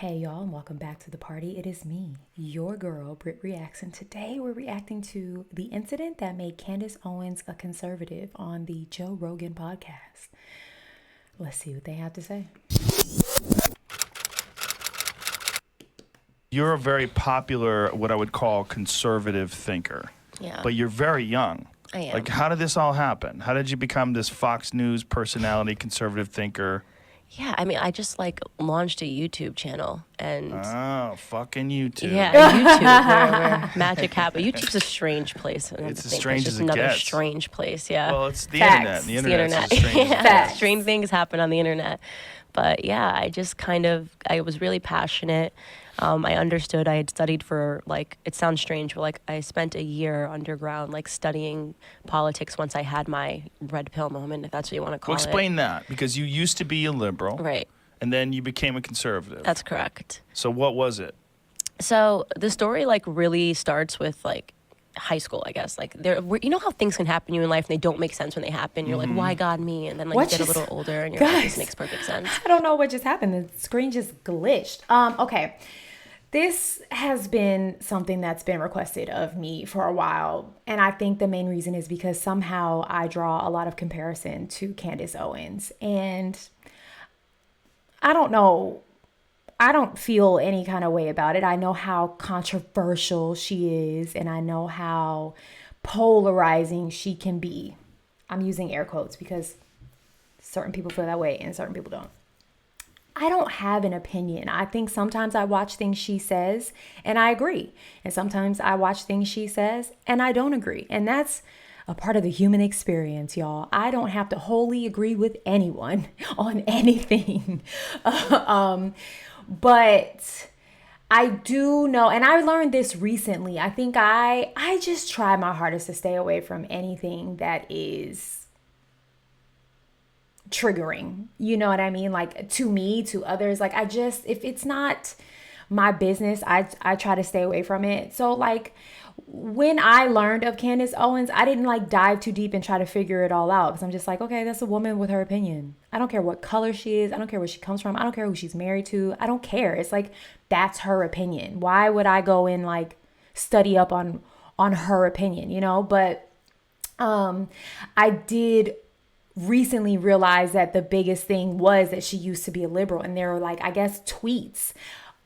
Hey y'all, and welcome back to the party. It is me, your girl, BrittReacts, and today we're reacting to the incident that made Candace Owens a conservative on the Joe Rogan podcast. Let's see what they have to say. You're a very popular, what I would call conservative thinker. Yeah. But you're very young. I am. Like, how did this all happen? How did you become this Fox News personality, conservative thinker? Yeah, I mean, I just launched a YouTube channel and Oh, fucking YouTube. yeah, YouTube where magic happens. YouTube's a strange place. It's as strange just as it another gets. strange place. Yeah. Well, it's the Facts. internet. The It's the internet's internet. as strange as it Yeah, gets. strange things happen on the internet. But yeah, I was really passionate. I understood. I had studied for it sounds strange, but I spent a year underground, studying politics once I had my red pill moment, if that's what you want to call Well, it. explain that, because you used to be a liberal. Right. And then you became a conservative. That's correct. So what was it? So the story really starts with high school, I guess. You know how things can happen to you in life and they don't make sense when they happen. You're like, why God me? And then you get a little older and you're like, this makes perfect sense. I don't know what just happened. The screen just glitched. Okay. This has been something that's been requested of me for a while. And I think the main reason is because somehow I draw a lot of comparison to Candace Owens. And I don't know. I don't feel any kind of way about it. I know how controversial she is, and I know how polarizing she can be. I'm using air quotes because certain people feel that way and certain people don't. I don't have an opinion. I think sometimes I watch things she says and I agree. And sometimes I watch things she says and I don't agree. And that's a part of the human experience, y'all. I don't have to wholly agree with anyone on anything. But I do know, and I learned this recently. I think I just try my hardest to stay away from anything that is triggering. You know what I mean? To me, to others, if it's not my business, I try to stay away from it. So when I learned of Candace Owens, I didn't dive too deep and try to figure it all out, because I'm just okay, that's a woman with her opinion. I don't care what color she is. I don't care where she comes from. I don't care who she's married to. I don't care. It's that's her opinion. Why would I go and study up on her opinion, But I did recently realize that the biggest thing was that she used to be a liberal, and there were I guess tweets,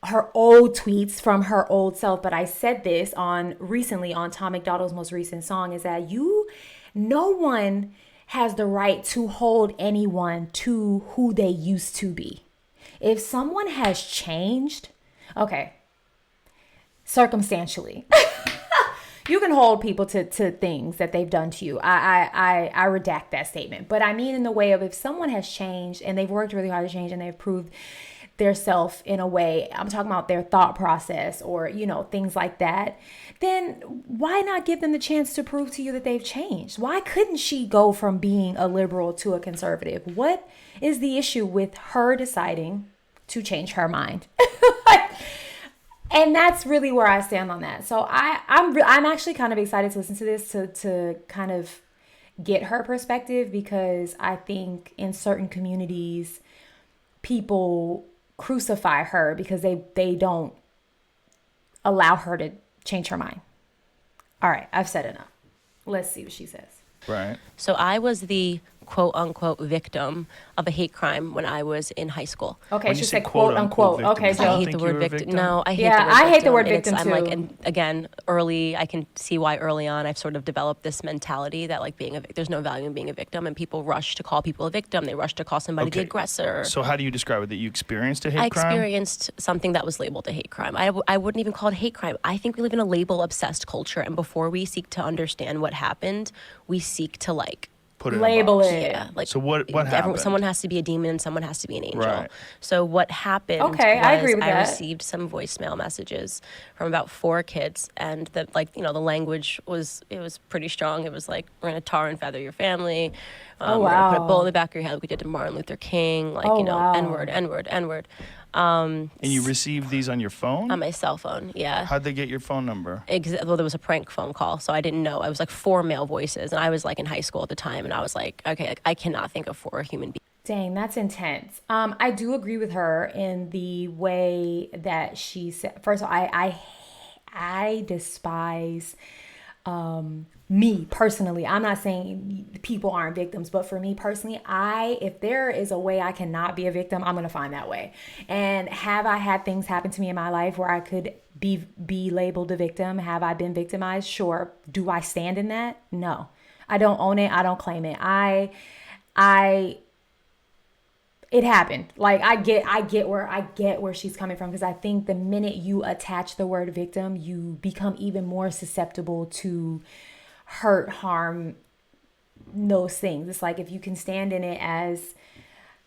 her old tweets from her old self. But I said this recently on Tom McDonald's most recent song, is that no one has the right to hold anyone to who they used to be. If someone has changed, okay, circumstantially, you can hold people to things that they've done to you. I redact that statement. But I mean in the way of, if someone has changed and they've worked really hard to change and they've proved their self in a way, I'm talking about their thought process or, things like that, then why not give them the chance to prove to you that they've changed? Why couldn't she go from being a liberal to a conservative? What is the issue with her deciding to change her mind? And that's really where I stand on that. So I'm actually kind of excited to listen to this, to kind of get her perspective, because I think in certain communities, people crucify her because they don't allow her to change her mind. All right, I've said enough. Let's see what she says. Right. So I was the quote unquote victim of a hate crime when I was in high school. Okay, When she you say said quote unquote. victim, Okay, does that so I hate think the you word were a victim. victim? No, I hate Yeah, the word I victim. hate the word And victim I'm too. and again, I can see why early on I've sort of developed this mentality that there's no value in being a victim, and people rush to call people a victim. They rush to call somebody the Okay. aggressor. So how do you describe it? That you experienced a hate I crime? experienced something that was labeled a hate crime. I wouldn't even call it hate crime. I think we live in a label-obsessed culture, and before we seek to understand what happened, we seek to Put it in a label box. it. yeah, So what happened? Someone has to be a demon and someone has to be an angel. Right. So what happened Okay, was I agree with I that. received some voicemail messages from about 4 kids, and the the language was pretty strong. It was we're gonna tar and feather your family. We're gonna put a bullet in the back of your head like we did to Martin Luther King. Wow. N-word, N-word, N-word. And you received these on your phone? On my cell phone, yeah. How'd they get your phone number? Well, there was a prank phone call, so I didn't know. I was 4 male voices, and I was in high school at the time, and I was okay, I cannot think of 4 human beings. Dang, that's intense. I do agree with her in the way that she said. First of all, I despise me personally. I'm not saying people aren't victims, but for me personally, if there is a way I cannot be a victim, I'm gonna find that way. And have I had things happen to me in my life where I could be labeled a victim? Have I been victimized? Sure. Do I stand in that? No. I don't own it. I don't claim it. I it happened. Like I get where she's coming from, because I think the minute you attach the word victim, you become even more susceptible to hurt, harm, those things. It's like if you can stand in it as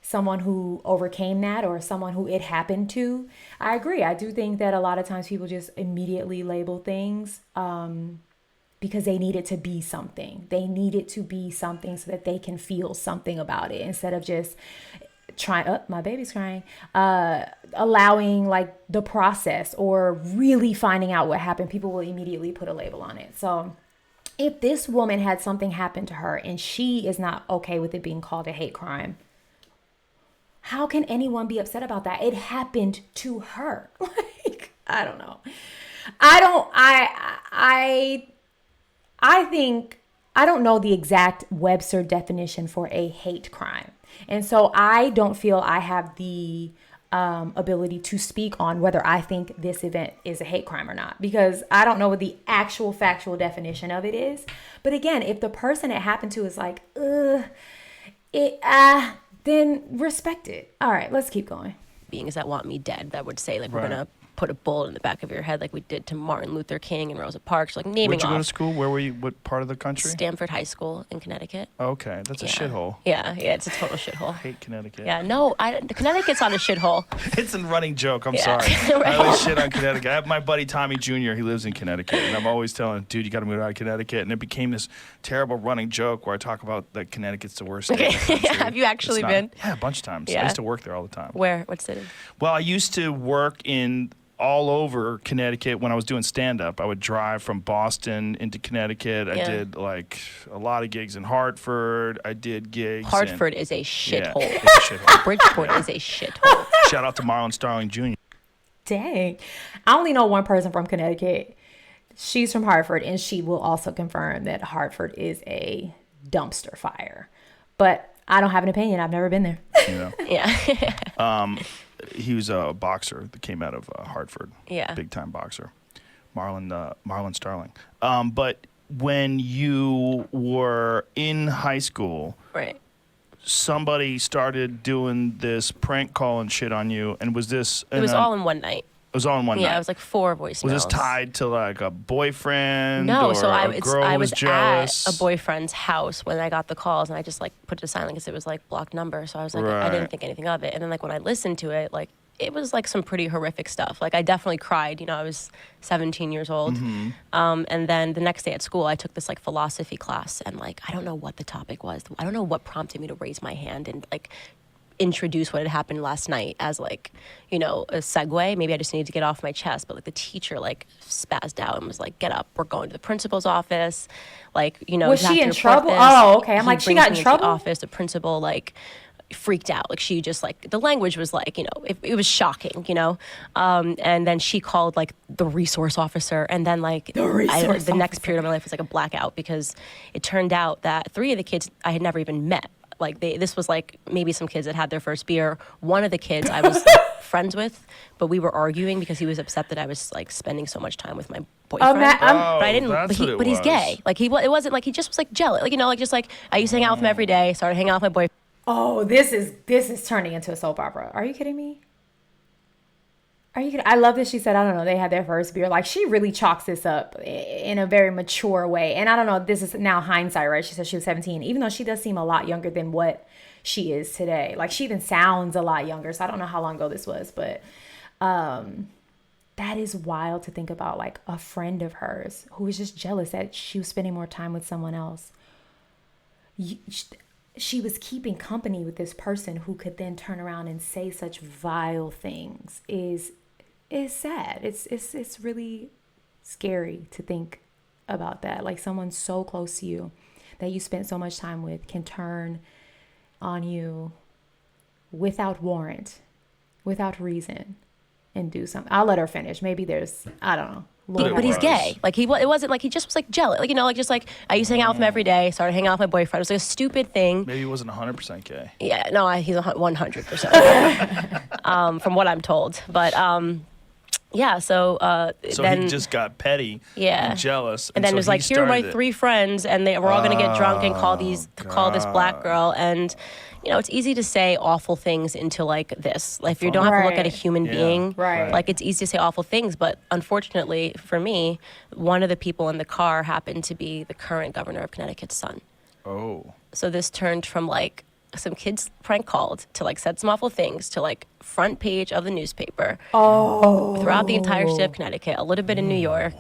someone who overcame that or someone who it happened to. I agree. I do think that a lot of times people just immediately label things because they need it to be something. They need it to be something so that they can feel something about it, instead of just trying, my baby's crying, allowing like the process or really finding out what happened. People will immediately put a label on it. So if this woman had something happen to her and she is not okay with it being called a hate crime, how can anyone be upset about that? It happened to her. Like, I don't know. I think, I don't know the exact Webster definition for a hate crime. And so I don't feel I have the ability to speak on whether I think this event is a hate crime or not, because I don't know what the actual factual definition of it is. But again, if the person it happened to is like, then respect it. All right, let's keep going. Beings that want me dead, that would say like, we're Right. gonna put a bullet in the back of your head like we did to Martin Luther King and Rosa Parks, like naming Where'd you off. go to school? Where were you? What part of the country? Stanford High School in Connecticut. Okay, that's a shithole. Yeah, it's a total shithole. I hate Connecticut. Yeah, no, Connecticut's not a shithole. It's a running joke. I'm Yeah. sorry. Right. I always shit on Connecticut. I have my buddy Tommy Jr. He lives in Connecticut, and I'm always telling him, dude, you got to move out of Connecticut. And it became this terrible running joke where I talk about that Connecticut's the worst state in the country. Have you actually been? Yeah, a bunch of times. Yeah. I used to work there all the time. Where? What city? Well, I used to work in all over Connecticut when I was doing stand-up. I would drive from Boston into Connecticut. I did like a lot of gigs in Hartford. I did gigs. Hartford is a shithole. Yeah, it's a shithole. Bridgeport is a shithole. Shout out to Marlon Starling Jr. Dang. I only know one person from Connecticut. She's from Hartford, and she will also confirm that Hartford is a dumpster fire. But I don't have an opinion. I've never been there. You know? Yeah. He was a boxer that came out of Hartford. Yeah. Big time boxer. Marlon Starling. But when you were in high school, Right. somebody started doing this prank call and shit on you. And was this... It was all in one night. It was all in one night. Yeah, it was like 4 voicemails. Was this tied to like a boyfriend? No, or so a girl I was was jealous? at a boyfriend's house when I got the calls, and I just like put it to silent because it was like blocked number. So I was like, I Right. didn't think anything of it. And then like when I listened to it, like it was like some pretty horrific stuff. Like I definitely cried. You know, I was 17 years old. Mm-hmm. And then the next day at school, I took this like philosophy class, and like I don't know what the topic was. I don't know what prompted me to raise my hand and like introduce what had happened last night as like, you know, a segue. Maybe I just needed to get off my chest, but like the teacher like spazzed out and was like, get up, we're going to the principal's office. Like, you know, Was you have she to in report trouble? this. Oh, okay. I'm He like, she brings got in me into trouble? the office. The principal like freaked out. Like she just like, the language was like, you know, it was shocking, you know? And then she called like the resource officer, and then like the next period of my life was like a blackout, because it turned out that 3 of the kids I had never even met. Like this was like maybe some kids that had their first beer. One of the kids I was like, friends with, but we were arguing because he was upset that I was like spending so much time with my boyfriend. But I didn't. That's what it But he's was. gay. Like it wasn't like he just was like jealous. Like, you know, like just like I used to hang out with him every day. Started hanging out with my boyfriend. Oh, this is turning into a soap opera. Are you kidding me? Are you kidding? I love that she said, I don't know, they had their first beer. Like, she really chalks this up in a very mature way. And I don't know, this is now hindsight, right? She said she was 17, even though she does seem a lot younger than what she is today. Like, she even sounds a lot younger. So I don't know how long ago this was, but that is wild to think about. Like, a friend of hers who was just jealous that she was spending more time with someone else. She was keeping company with this person who could then turn around and say such vile things is sad. It's really scary to think about that. Like, someone so close to you that you spent so much time with can turn on you without warrant, without reason, and do something. I'll let her finish. Maybe there's, I don't know. But he's gay. Like it wasn't like he just was like jealous. Like, you know, like just like I used to hang out with him every day. Started hanging out with my boyfriend. It was like a stupid thing. Maybe he wasn't 100% gay. Yeah, no, he's 100%. From what I'm told. But yeah, so then he just got petty and jealous. And then so it was like, here are my 3 friends, and we're all gonna get drunk and call this black girl. And you know, it's easy to say awful things into like this. Like, if you don't have to look at a human being, like it's easy to say awful things. But unfortunately for me, one of the people in the car happened to be the current governor of Connecticut's son. Oh. So this turned from like some kids prank called to like said some awful things to like front page of the newspaper. Oh. Throughout the entire state of Connecticut, a little bit in New York.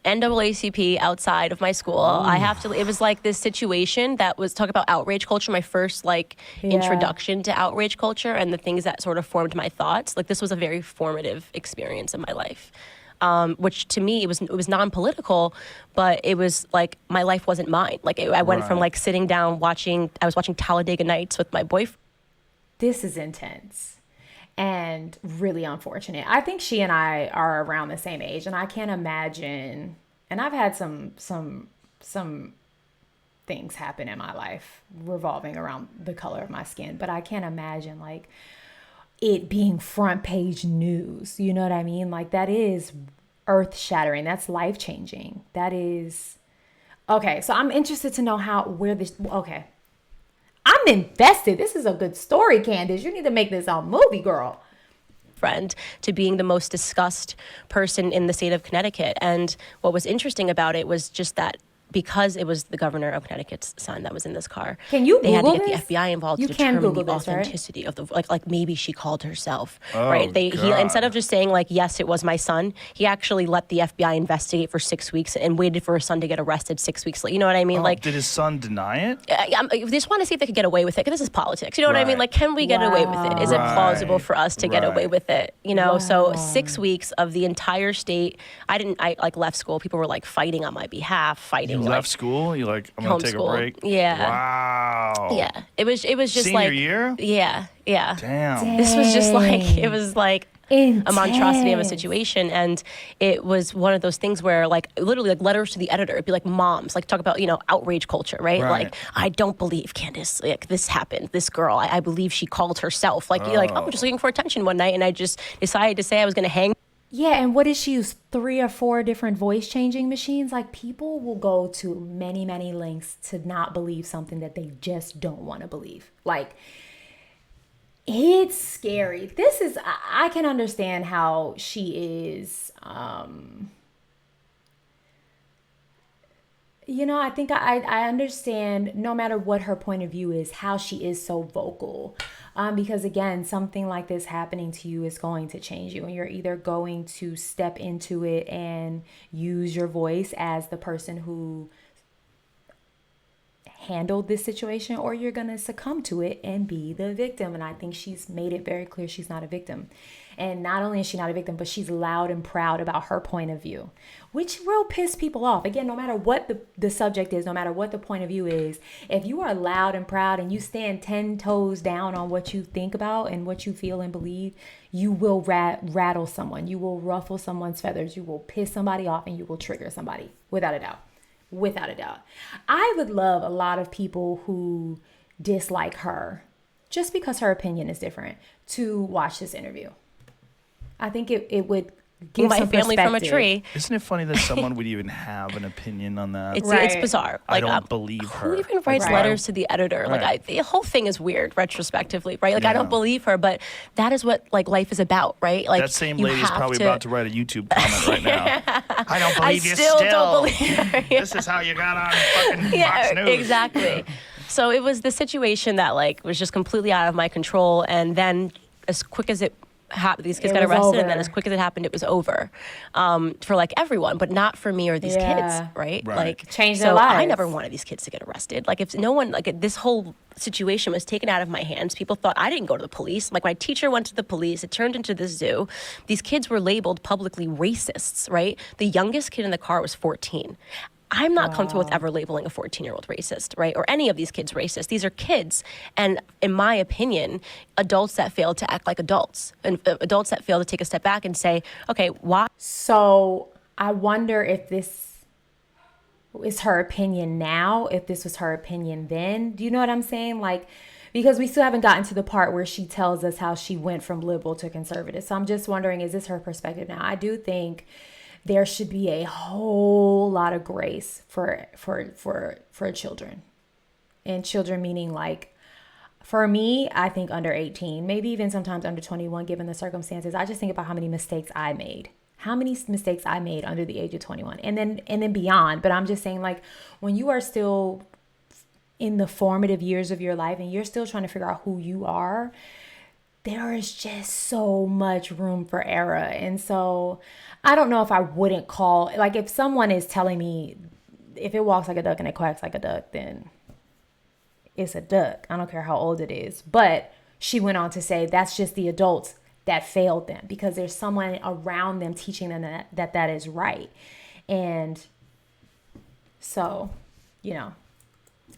NAACP outside of my school. It was like this situation that was talk about outrage culture, my first like introduction to outrage culture and the things that sort of formed my thoughts. Like, this was a very formative experience in my life. Which to me, it was non-political, but it was like my life wasn't mine. Like I went from like sitting down I was watching Talladega Nights with my boyfriend. This is intense and really unfortunate. I think she and I are around the same age, and I can't imagine, and I've had some things happen in my life revolving around the color of my skin, but I can't imagine like it being front page news. You know what I mean? Like, that is earth shattering. That's life changing. That is okay. So I'm interested to know okay. I'm invested. This is a good story, Candace. You need to make this a movie, girl. Friend to being the most discussed person in the state of Connecticut. And what was interesting about it was just that because it was the governor of Connecticut's son that was in this car. Can you They had to Google get this? the FBI involved You to can determine Google the this, right? authenticity of the like maybe she called herself. Oh, right? He God. instead of just saying like, yes, it was my son, he actually let the FBI investigate for 6 weeks and waited for his son to get arrested 6 weeks later. You know what I mean? Like, did his son deny it? I just want to see if they could get away with it, because this is politics. You know what I mean? Like, can we get away with it? Is it plausible for us to get away with it? You know, so 6 weeks of the entire state. I like left school. People were like fighting on my behalf, fighting. You left school? You like, I'm going to take a break? Yeah. Wow. Yeah. It was just Senior like. year? Yeah. Yeah. Damn. This was just like, it was like Intense. a monstrosity of a situation. And it was one of those things where like literally like letters to the editor, it'd be like moms, like talk about, you know, outrage culture, right? Like, I don't believe Candace, like this happened, this girl, I believe she called herself. Like, you're like, I'm just looking for attention one night and I just decided to say I was going to hang. Yeah, and what did she use? 3 or 4 different voice changing machines? Like, people will go to many, many lengths to not believe something that they just don't want to believe. Like, it's scary. I can understand how she is, you know, I think I understand, no matter what her point of view is, how she is so vocal. Because again, something like this happening to you is going to change you, and you're either going to step into it and use your voice as the person who handled this situation, or you're going to succumb to it and be the victim. And I think she's made it very clear she's not a victim. And not only is she not a victim, but she's loud and proud about her point of view, which will piss people off. Again, no matter what the subject is, no matter what the point of view is, if you are loud and proud and you stand 10 toes down on what you think about and what you feel and believe, you will rattle someone. You will ruffle someone's feathers. You will piss somebody off, and you will trigger somebody, without a doubt. Without a doubt. I would love a lot of people who dislike her just because her opinion is different to watch this interview. I think it would give my some family from a perspective. tree. Isn't it funny that someone would even have an opinion on that? It's bizarre. I Like, don't believe her. Who even writes letters to the editor? Like, the whole thing is weird retrospectively, right? Like, I don't believe her, but that is what like life is about, right? Like, that same you lady is have probably to- about to write a YouTube comment right now. I don't believe you still don't believe her. This is how you got on fucking Fox News. Exactly. So it was the situation that like was just completely out of my control, and then as quick as these kids got arrested, and then as quick as it happened, it was over for like everyone, but not for me or these kids, right? Like, change their lives. I never wanted these kids to get arrested. Like, if no one, like, this whole situation was taken out of my hands. People thought I didn't go to the police. Like, my teacher went to the police. It turned into the zoo. These kids were labeled publicly racists, right? The youngest kid in the car was 14. I'm not comfortable with ever labeling a 14-year-old racist, right? Or any of these kids racist. These are kids. And in my opinion, adults that fail to act like adults and adults that fail to take a step back and say, okay, why? So I wonder if this is her opinion now, if this was her opinion then. Do you know what I'm saying? Like, because we still haven't gotten to the part where she tells us how she went from liberal to conservative. So I'm just wondering, is this her perspective now? I do think there should be a whole lot of grace for children. And children meaning, like, for me, I think under 18, maybe even sometimes under 21, given the circumstances. I just think about how many mistakes I made. How many mistakes I made under the age of 21 and then beyond. But I'm just saying, like, when you are still in the formative years of your life and you're still trying to figure out who you are, there is just so much room for error. And so I don't know if I wouldn't call, like, if someone is telling me if it walks like a duck and it quacks like a duck, then it's a duck. I don't care how old it is. But she went on to say that's just the adults that failed them, because there's someone around them teaching them that is right. And so, you know,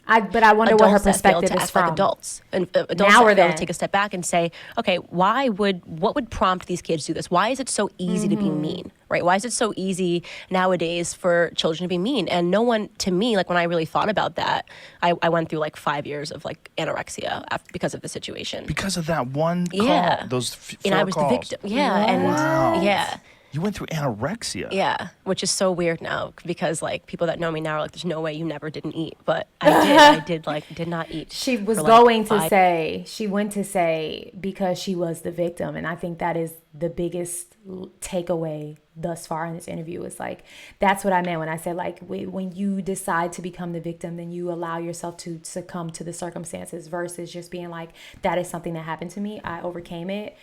but I wonder what her perspective is from. Like adults, and adults now that fail to take a step back and say, okay, what would prompt these kids to do this? Why is it so easy to be mean, right? Why is it so easy nowadays for children to be mean? And no one, to me, like when I really thought about that, I went through like 5 years of like anorexia because of the situation. Because of that one call, those 4 and I was calls. the victim. Yeah, Wow. and yeah. You went through anorexia. Yeah, which is so weird now, because like people that know me now are like, there's no way you never didn't eat. But I did not eat. She was for, going to say, she went to say because she was the victim. And I think that is the biggest takeaway thus far in this interview. Is like, that's what I meant when I said, like, when you decide to become the victim, then you allow yourself to succumb to the circumstances versus just being like, that is something that happened to me. I overcame it.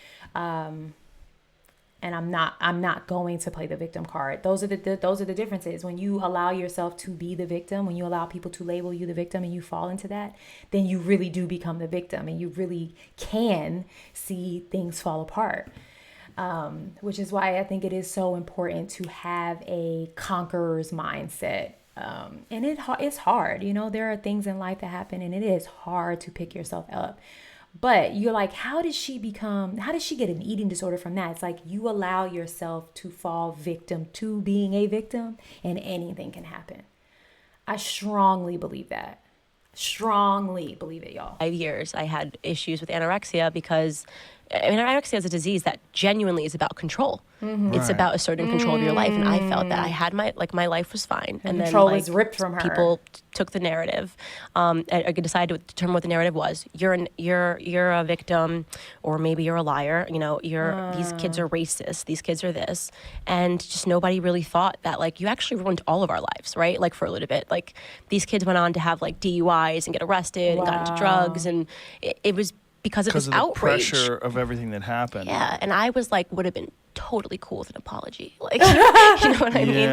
And I'm not going to play the victim card. Those are the differences. When you allow yourself to be the victim, when you allow people to label you the victim and you fall into that, then you really do become the victim, and you really can see things fall apart. Which is why I think it is so important to have a conqueror's mindset. And it's hard. You know, there are things in life that happen, and it is hard to pick yourself up. But you're like, how did she get an eating disorder from that? It's like you allow yourself to fall victim to being a victim, and anything can happen. I strongly believe that. Strongly believe it, y'all. 5 years I had issues with anorexia because anorexia is a disease that genuinely is about control. Mm-hmm. It's about asserting control of your life, and I felt that I had my life was fine, and control then was ripped from her. People took the narrative. I decided to determine what the narrative was. You're a victim, or maybe you're a liar. You know, these kids are racist. These kids are this, and just nobody really thought that like you actually ruined all of our lives, right? Like for a little bit, like these kids went on to have like DUIs and get arrested and got into drugs, and it was because of this outrage. The pressure of everything that happened. Yeah, and I was like, would have been totally cool with an apology. Like, you know what I mean?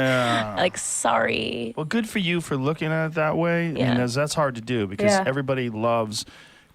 Like, sorry. Well, good for you for looking at it that way. Yeah. And that's hard to do, because everybody loves,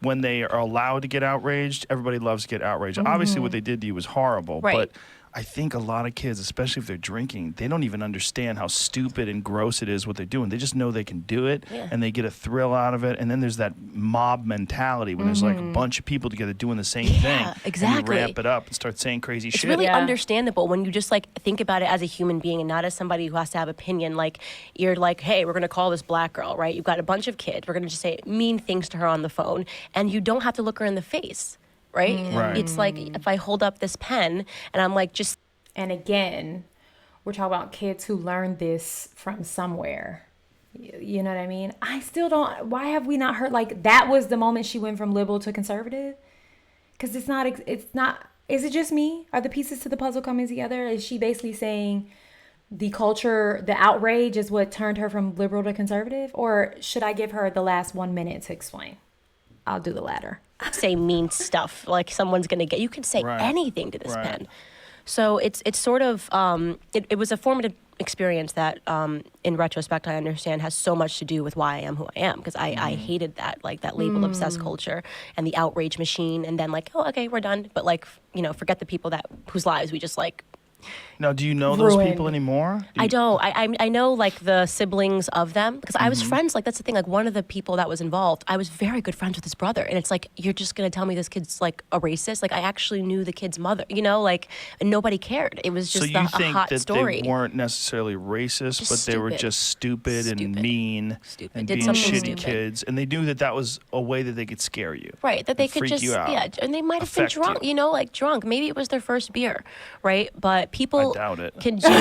when they are allowed to get outraged, everybody loves to get outraged. Mm-hmm. Obviously, what they did to you was horrible. Right. But I think a lot of kids, especially if they're drinking, they don't even understand how stupid and gross it is what they're doing. They just know they can do it, and they get a thrill out of it. And then there's that mob mentality when there's like a bunch of people together doing the same thing. Exactly. And you ramp it up and start saying crazy shit. It's really understandable when you just like think about it as a human being and not as somebody who has to have opinion. Like, you're like, hey, we're going to call this black girl, right? You've got a bunch of kids. We're going to just say mean things to her on the phone, and you don't have to look her in the face, right? It's like if I hold up this pen and I'm like, just... And again, we're talking about kids who learned this from somewhere. You know what I mean? I still don't. Why have we not heard, like, that was the moment she went from liberal to conservative? Because it's not. Is it just me? Are the pieces to the puzzle coming together? Is she basically saying the culture, the outrage is what turned her from liberal to conservative? Or should I give her the last 1 minute to explain? I'll do the latter. Say mean stuff. Like, someone's going to get... You can say anything to this pen. So it's sort of, it was a formative experience that, in retrospect, I understand has so much to do with why I am who I am. Because I hated that, like, that label obsessed culture and the outrage machine. And then like, oh, okay, we're done. But like, you know, forget the people whose lives we just like Now, do you know those people Ruined. anymore? I don't. I know like the siblings of them because I was friends. Like that's the thing. Like one of the people that was involved, I was very good friends with his brother, and it's like you're just gonna tell me this kid's like a racist? Like I actually knew the kid's mother, you know, like and nobody cared. It was So just you a think hot that story. they weren't necessarily racist, Just but they were stupid. just stupid and Stupid. mean Stupid. and Did being something shitty stupid. kids, and they knew that that was a way that they could scare you, Right, that they and could freak just, you out, yeah, and they might have been affect drunk, you know, like drunk. Maybe it was their first beer, right? But people I doubt it. can do. Joe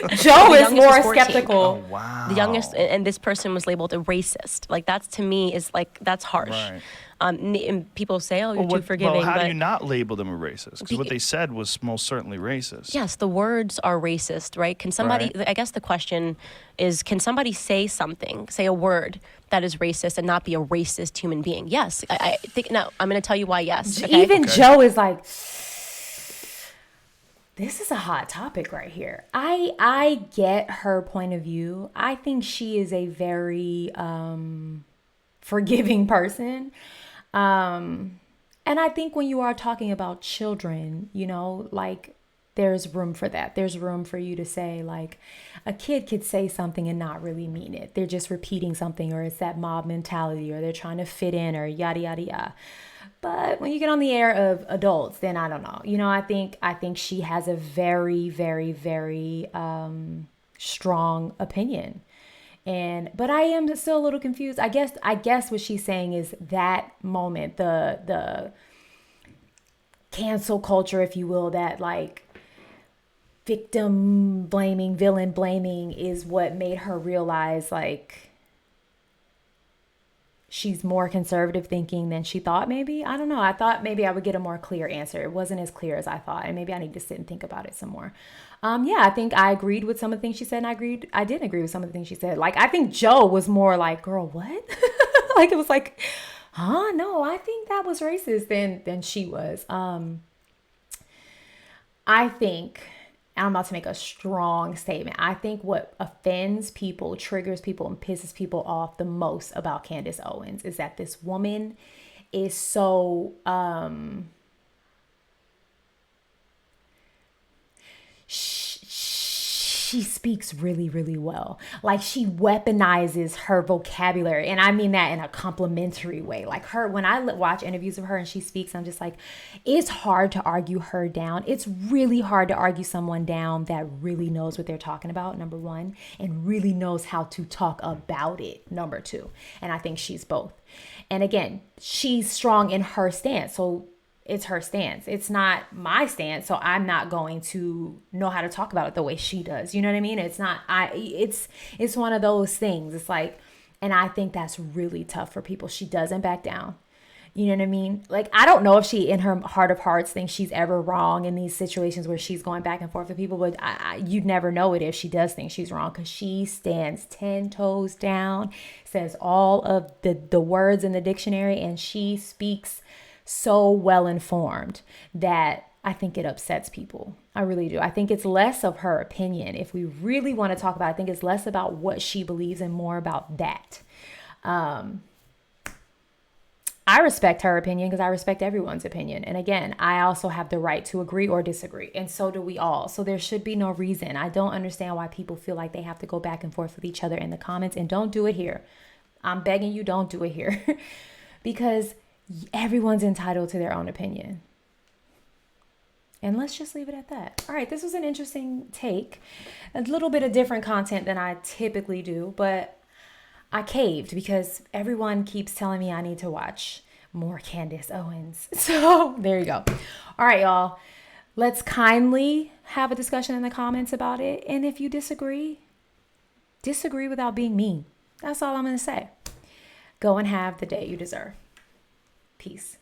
The is youngest more was 14. skeptical. Oh wow. The youngest, and this person was labeled a racist. Like that's to me is like that's harsh. Right. And people say, "Oh, you're too Well, forgiving," how but do you not label them a racist? Because what they said was most certainly racist. yes, the words are racist, right? Can somebody? Right. I guess the question is, can somebody say something, say a word that is racist and not be a racist human being? Yes, I think. No, I'm going to tell you why. Yes, okay? Even Joe is like, this is a hot topic right here. I get her point of view. I think she is a very forgiving person. And I think when you are talking about children, you know, like there's room for that. There's room for you to say, like, a kid could say something and not really mean it. They're just repeating something, or it's that mob mentality, or they're trying to fit in, or yada yada yada. But when you get on the air of adults, then I don't know. You know, I think she has a very, very, very strong opinion. But I am still a little confused. I guess what she's saying is that moment, the cancel culture, if you will, that like victim blaming, villain blaming is what made her realize like she's more conservative thinking than she thought. Maybe, I don't know. I thought maybe I would get a more clear answer. It wasn't as clear as I thought, and maybe I need to sit and think about it some more. Yeah, I think I agreed with some of the things she said, and I didn't agree with some of the things she said. Like, I think Joe was more like, girl, what? Like, it was like, huh? No, I think that was racist than she was. I think, and I'm about to make a strong statement. I think what offends people, triggers people, and pisses people off the most about Candace Owens is that this woman is so she speaks really, really well. Like, she weaponizes her vocabulary. And I mean that in a complimentary way. Like, her, when I watch interviews of her and she speaks, I'm just like, it's hard to argue her down. It's really hard to argue someone down that really knows what they're talking about, number one, and really knows how to talk about it, number two. And I think she's both. And again, she's strong in her stance. So it's her stance. It's not my stance. So I'm not going to know how to talk about it the way she does. You know what I mean? It's not, it's one of those things. It's like, and I think that's really tough for people. She doesn't back down. You know what I mean? Like, I don't know if she, in her heart of hearts, thinks she's ever wrong in these situations where she's going back and forth with people. But you'd never know it if she does think she's wrong, because she stands 10 toes down, says all of the words in the dictionary, and she speaks so well informed that I think it upsets people. I really do. I think it's less of her opinion. If we really want to talk about it, I think it's less about what she believes and more about that. I respect her opinion because I respect everyone's opinion. And again, I also have the right to agree or disagree. And so do we all. So there should be no reason. I don't understand why people feel like they have to go back and forth with each other in the comments. And don't do it here. I'm begging you, don't do it here. Because everyone's entitled to their own opinion. And let's just leave it at that. All right, this was an interesting take. A little bit of different content than I typically do, but I caved because everyone keeps telling me I need to watch more Candace Owens. So there you go. All right, y'all. Let's kindly have a discussion in the comments about it. And if you disagree without being mean. That's all I'm going to say. Go and have the day you deserve. Peace.